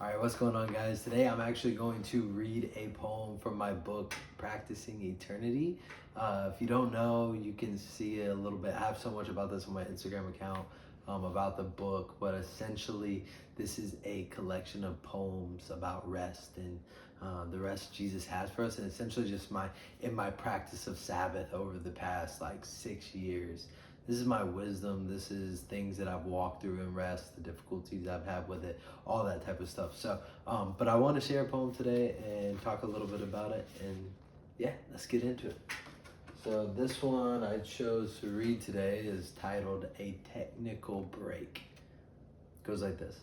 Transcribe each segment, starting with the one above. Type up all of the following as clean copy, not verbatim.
All right, what's going on, guys? Today I'm actually going to read a poem from my book, Practicing Eternity. If you don't know, you can see a little bit. I have so much about this on my Instagram account about the book, but essentially, this is a collection of poems about rest and the rest Jesus has for us, and essentially just in my practice of Sabbath over the past like 6 years. This is my wisdom. This is things that I've walked through in rest, the difficulties I've had with it, all that type of stuff. So, but I want to share a poem today and talk a little bit about it. And yeah, let's get into it. So this one I chose to read today is titled A Technical Break. It goes like this.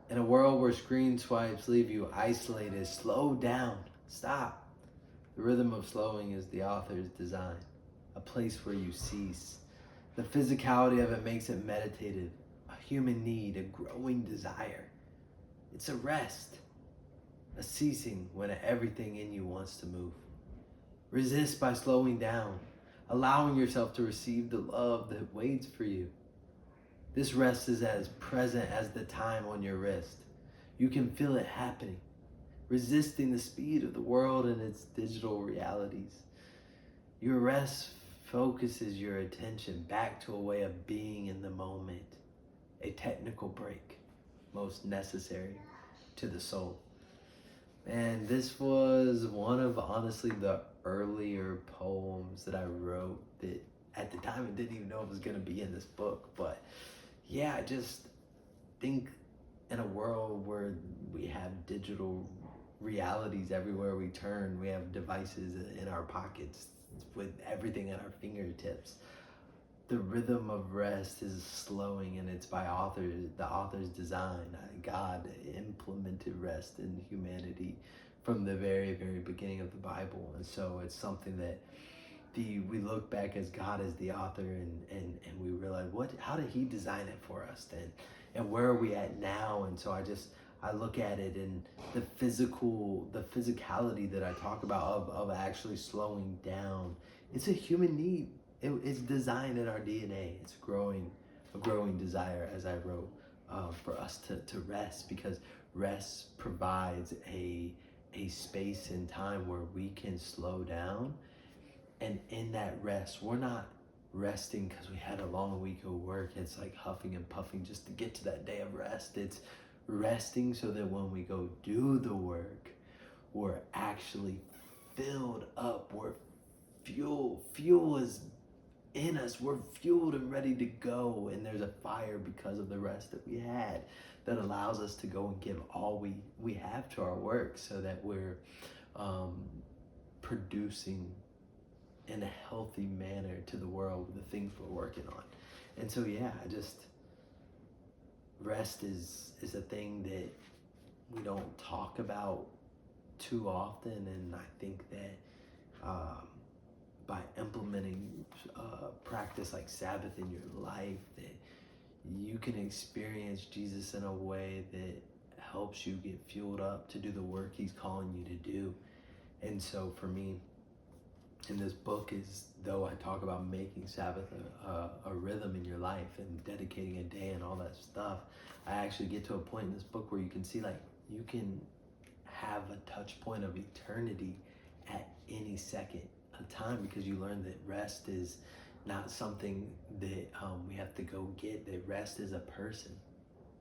In a world where screen swipes leave you isolated, slow down, stop. The rhythm of slowing is the author's design. A place where you cease. The physicality of it makes it meditative, a human need, a growing desire. It's a rest, a ceasing when everything in you wants to move. Resist by slowing down, allowing yourself to receive the love that waits for you. This rest is as present as the time on your wrist. You can feel it happening, resisting the speed of the world and its digital realities. Your rest focuses your attention back to a way of being in the moment, a technical break, most necessary to the soul. And this was one of honestly the earlier poems that I wrote that at the time I didn't even know it was going to be in this book. But yeah, I just think in a world where we have digital realities everywhere we turn, we have devices in our pockets with everything at our fingertips. The rhythm of rest is slowing, and it's by the author's design. God implemented rest in humanity from the very, very beginning of the Bible. And so it's something that we look back as God as the author and we realize how did he design it for us then? And where are we at now? And so I look at it in the physicality that I talk about of actually slowing down. It's a human need. It's designed in our DNA. It's a growing desire, as I wrote, for us to rest, because rest provides a space and time where we can slow down. And in that rest, we're not resting because we had a long week of work. It's like huffing and puffing just to get to that day of rest. It's resting so that when we go do the work, we're actually filled up. We're fuel is in us. We're fueled and ready to go, and there's a fire because of the rest that we had that allows us to go and give all we have to our work, so that we're producing in a healthy manner to the world with the things we're working on. And so yeah, rest is a thing that we don't talk about too often, and I think that by implementing practice like Sabbath in your life, that you can experience Jesus in a way that helps you get fueled up to do the work he's calling you to do. And so for me, in this book, is though I talk about making Sabbath a rhythm in your life and dedicating a day and all that stuff, I actually get to a point in this book where you can see like you can have a touch point of eternity at any second of time, because you learn that rest is not something that we have to go get. That rest is a person,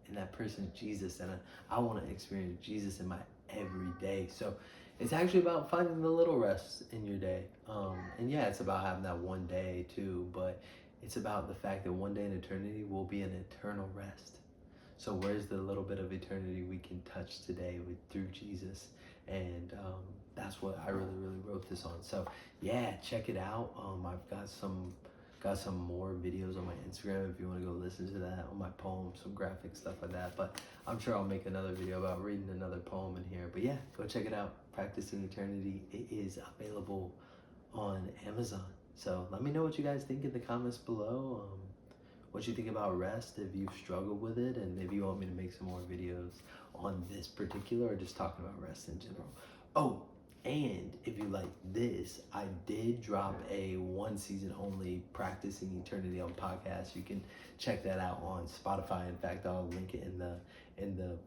and that person is Jesus, and I want to experience Jesus in my everyday. So it's actually about finding the little rests in your day. And yeah, it's about having that one day too, but it's about the fact that one day in eternity will be an eternal rest. So where's the little bit of eternity we can touch today through Jesus? And that's what I really, really wrote this on. So yeah, check it out. I've got some more videos on my Instagram if you want to go listen to that, on my poems, some graphic stuff like that. But I'm sure I'll make another video about reading another poem in here. But yeah, go check it out. Practicing Eternity. It is available on Amazon. So let me know what you guys think in the comments below. What you think about rest, if you've struggled with it, and if you want me to make some more videos on this particular, or just talking about rest in general. Oh, and if you like this, I did drop a 1 season only Practicing Eternity on podcast. You can check that out on Spotify. In fact, I'll link it in the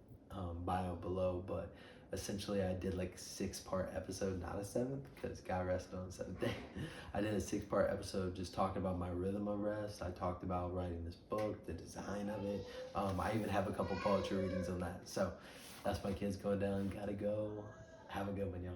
bio below. But essentially, I did like a 6-part episode, not a 7th, because God rested on the 7th day. I did a 6-part episode just talking about my rhythm of rest. I talked about writing this book, the design of it. I even have a couple poetry readings on that. So that's my kids going down. Gotta go. Have a good one, y'all.